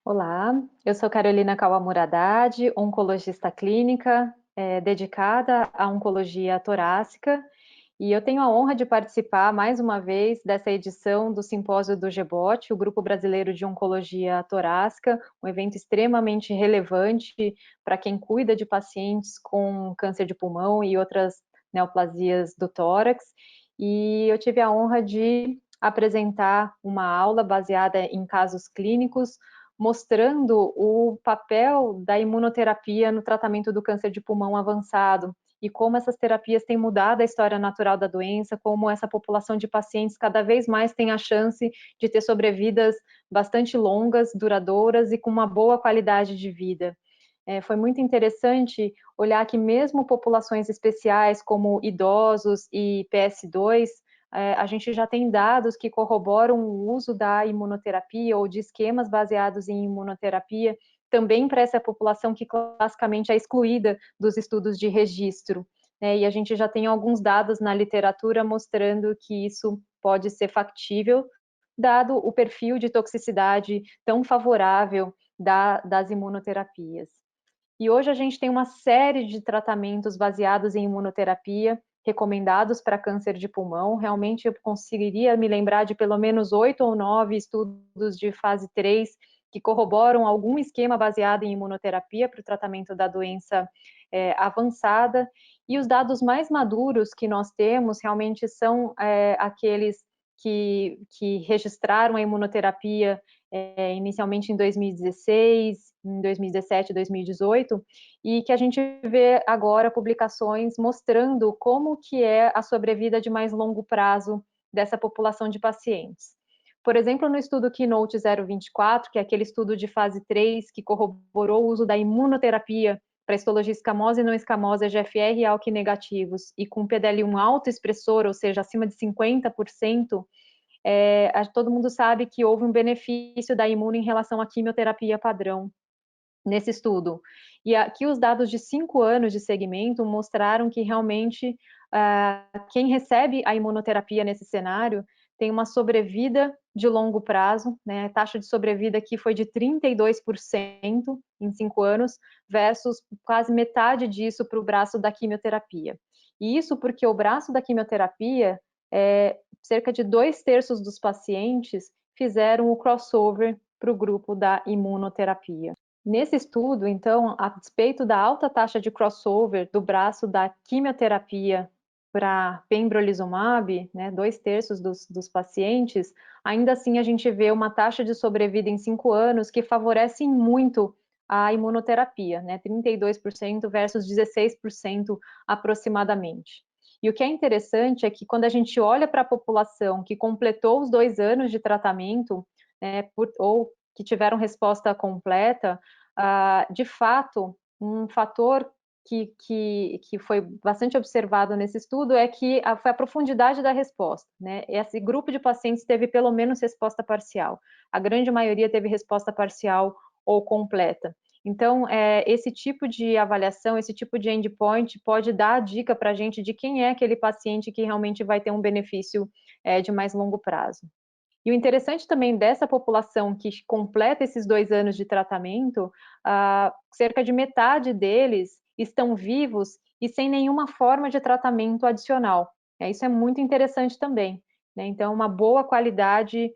Olá, eu sou Carolina Kawamura Haddad, oncologista clínica, dedicada à oncologia torácica, e eu tenho a honra de participar mais uma vez dessa edição do Simpósio do GBOT, o Grupo Brasileiro de Oncologia Torácica, um evento extremamente relevante para quem cuida de pacientes com câncer de pulmão e outras neoplasias do tórax, e eu tive a honra de apresentar uma aula baseada em casos clínicos, mostrando o papel da imunoterapia no tratamento do câncer de pulmão avançado e como essas terapias têm mudado a história natural da doença, como essa população de pacientes cada vez mais tem a chance de ter sobrevidas bastante longas, duradouras e com uma boa qualidade de vida. Foi muito interessante olhar que mesmo populações especiais como idosos e PS2, a gente já tem dados que corroboram o uso da imunoterapia ou de esquemas baseados em imunoterapia também para essa população que classicamente é excluída dos estudos de registro. E a gente já tem alguns dados na literatura mostrando que isso pode ser factível, dado o perfil de toxicidade tão favorável das imunoterapias. E hoje a gente tem uma série de tratamentos baseados em imunoterapia, recomendados para câncer de pulmão. Realmente eu conseguiria me lembrar de pelo menos 8 ou 9 estudos de fase 3 que corroboram algum esquema baseado em imunoterapia para o tratamento da doença avançada. E os dados mais maduros que nós temos realmente são aqueles que registraram a imunoterapia inicialmente em 2016, em 2017, 2018, e que a gente vê agora publicações mostrando como que é a sobrevida de mais longo prazo dessa população de pacientes. Por exemplo, no estudo Keynote 024, que é aquele estudo de fase 3 que corroborou o uso da imunoterapia para histologia escamosa e não escamosa, EGFR e ALK negativos, e com PDL1 autoexpressor, ou seja, acima de 50%, todo mundo sabe que houve um benefício da imuno em relação à quimioterapia padrão nesse estudo. E aqui os dados de 5 anos de segmento mostraram que realmente quem recebe a imunoterapia nesse cenário tem uma sobrevida de longo prazo, né? A taxa de sobrevida aqui foi de 32% em 5 anos, versus quase metade disso para o braço da quimioterapia. E isso porque o braço da quimioterapia, cerca de 2/3 dos pacientes fizeram o crossover para o grupo da imunoterapia. Nesse estudo, então, a despeito da alta taxa de crossover do braço da quimioterapia para pembrolizumab, né, 2/3 dos pacientes, ainda assim a gente vê uma taxa de sobrevida em 5 anos que favorece muito a imunoterapia, né, 32% versus 16% aproximadamente. E o que é interessante é que quando a gente olha para a população que completou os 2 anos de tratamento, né, ou que tiveram resposta completa, de fato, um fator que foi bastante observado nesse estudo é que foi a profundidade da resposta, né? Esse grupo de pacientes teve pelo menos resposta parcial. A grande maioria teve resposta parcial ou completa. Então, esse tipo de avaliação, esse tipo de endpoint pode dar a dica para a gente de quem é aquele paciente que realmente vai ter um benefício de mais longo prazo. E o interessante também dessa população que completa esses 2 anos de tratamento, cerca de metade deles estão vivos e sem nenhuma forma de tratamento adicional. Isso é muito interessante também, né? Então, uma boa qualidade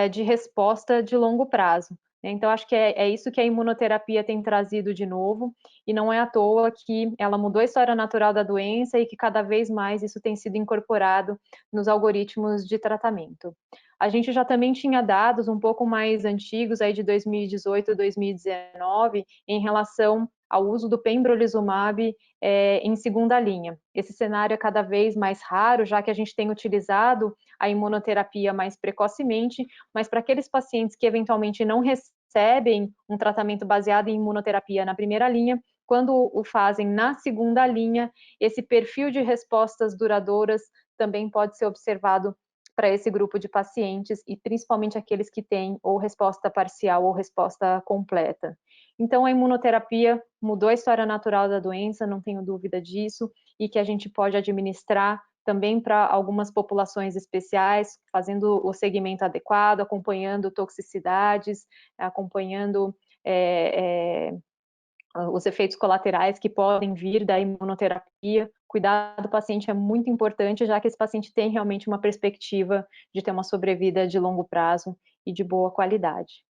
de resposta de longo prazo. Então, acho que é isso que a imunoterapia tem trazido de novo, e não é à toa que ela mudou a história natural da doença e que cada vez mais isso tem sido incorporado nos algoritmos de tratamento. A gente já também tinha dados um pouco mais antigos, aí de 2018 e 2019, em relação ao uso do pembrolizumab em segunda linha. Esse cenário é cada vez mais raro, já que a gente tem utilizado a imunoterapia mais precocemente, mas para aqueles pacientes que eventualmente não recebem um tratamento baseado em imunoterapia na primeira linha, quando o fazem na segunda linha, esse perfil de respostas duradouras também pode ser observado para esse grupo de pacientes e principalmente aqueles que têm ou resposta parcial ou resposta completa. Então, a imunoterapia mudou a história natural da doença, não tenho dúvida disso, e que a gente pode administrar também para algumas populações especiais, fazendo o segmento adequado, acompanhando toxicidades, acompanhando os efeitos colaterais que podem vir da imunoterapia. Cuidar do paciente é muito importante, já que esse paciente tem realmente uma perspectiva de ter uma sobrevida de longo prazo e de boa qualidade.